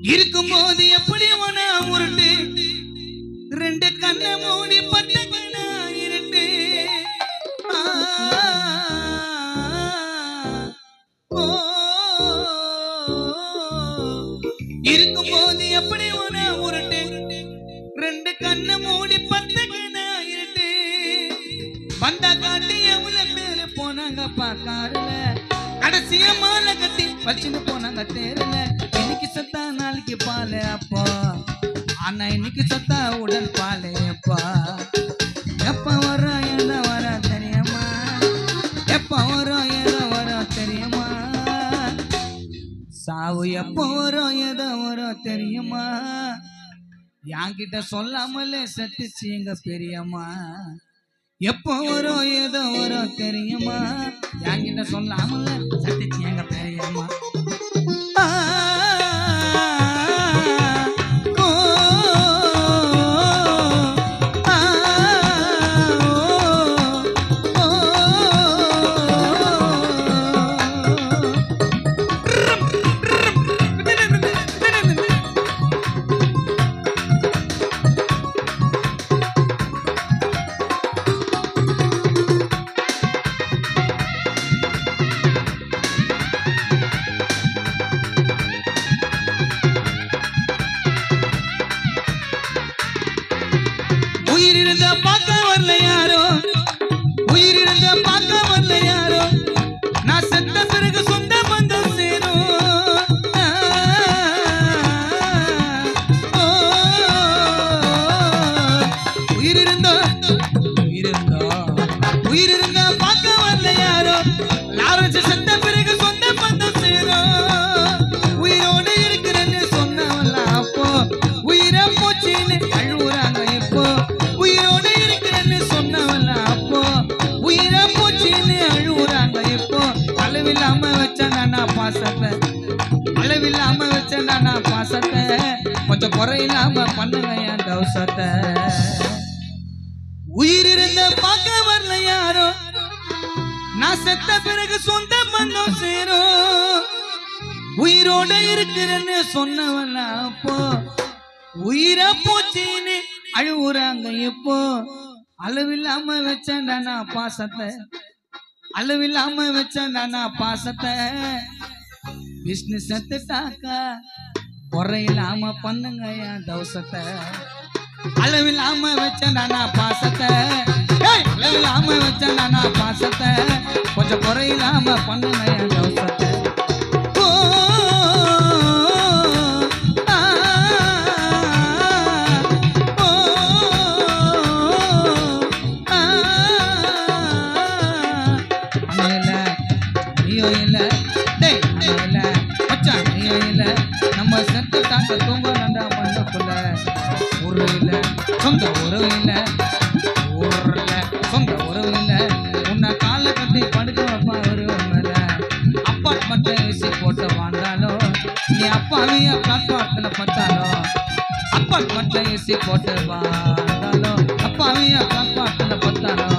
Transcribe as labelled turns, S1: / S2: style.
S1: இருக்கும் போது எப்படி உன உருட்டு ரெண்டு கண்ணை மூடி பட்ட கண்ணா இருட்டு இருக்கும் போது எப்படி உன உருட்டு ரெண்டு கண்ணை மூடி பட்ட கண்ணா இருட்டு வந்தா காட்டி எவ்வளவு பேரு போனாங்க பாக்காருல கடைசிய மாலை கட்டி வச்சுட்டு போனாங்க தேரல இன்னைக்கு சத்தா நாளைக்கு பாலே அப்பா ஆனா இன்னைக்கு சத்தா உடல் பாலே அப்பா எப்ப வரும் ஏதோ வர தெரியுமா எப்ப வரும் ஏதோ வர தெரியுமா சாவு எப்ப வரும் ஏதோ வர தெரியுமா என்கிட்ட சொல்லாமலே செத்துச்சு எங்க பெரியம்மா எப்போ வரும் ஏதோ வரும் தெரியுமா என்கிட்ட சொல்லாமல சட்டிச்சு எங்க பெரியம்மா உயிரிழந்த பார்க்க வரல யாரோ உயிரிழந்த பார்க்க வரல யாரோ நான் செத்த பிறகு சொந்த பந்தம் சேரும் உயிரிழந்த உயிரிழந்தா உயிரிழந்த பார்க்க வரல யாரோ லாரன்ஸ் செத்த பிறகு சொந்த பந்தம் சேரும் உயிரோடு இருக்கிறேன்னு சொன்னவல்ல அப்போ உயிரை போச்சின்னு அழுவுறாங்க இப்போ உயிரோடு இருக்கிறேன்னு சொன்னவல்ல அப்போ உயிரை போச்சின்னு அழுவுறாங்க இப்போ அளவில்லாம வச்சேன் பாசத்தை அளவில்லாம வச்சேன் பாசத்தை கொஞ்சம் குறையில்லாம பண்ணுங்க என் தவசத்தை உயிரிருந்த பார்க்க வரல யாரோ நான் செத்த பிறகு சொந்த பந்தம் சேரும் உயிரோட இருக்கிறேன்னு சொன்னவல்ல அப்போ உயிரை போச்சின்னு அழுவுறாங்க இப்போ அளவில்லாம வச்சேன் பாசத்தை அளவில்லாம வச்சேன் பாசத்தை விஷ்ணு செத்துட்டாக்கா குறையில்லாம பண்ணுங்க என் தவசத்தை அளவில்லாம வச்சேன் பாசத்தை அளவில்லாம வச்சேன் பாசத்தை கொஞ்சம் குறையில்லாம பண்ணுங்க என் தவசத்தை நம்ம செத்து தாங்க தூங்க நண்டா மண்ணுக்குள்ள உருவில சொந்த உறவில ஊர்ல சொந்த உறவில உன்னை காலை கட்டி படுக்க வைப்பா உருவமில்ல அப்பார்ட்மெண்ட்ல ஏசி போட்டு வாழ்ந்தாலும் நீ அப்பாவைய பிளாட்பாரத்துல பார்த்தாலும் அப்பார்ட்மெண்ட்ல ஏசி போட்டு வாழ்ந்தாலும் அப்பாவைய பிளாட்பாரத்துல பார்த்தாலும்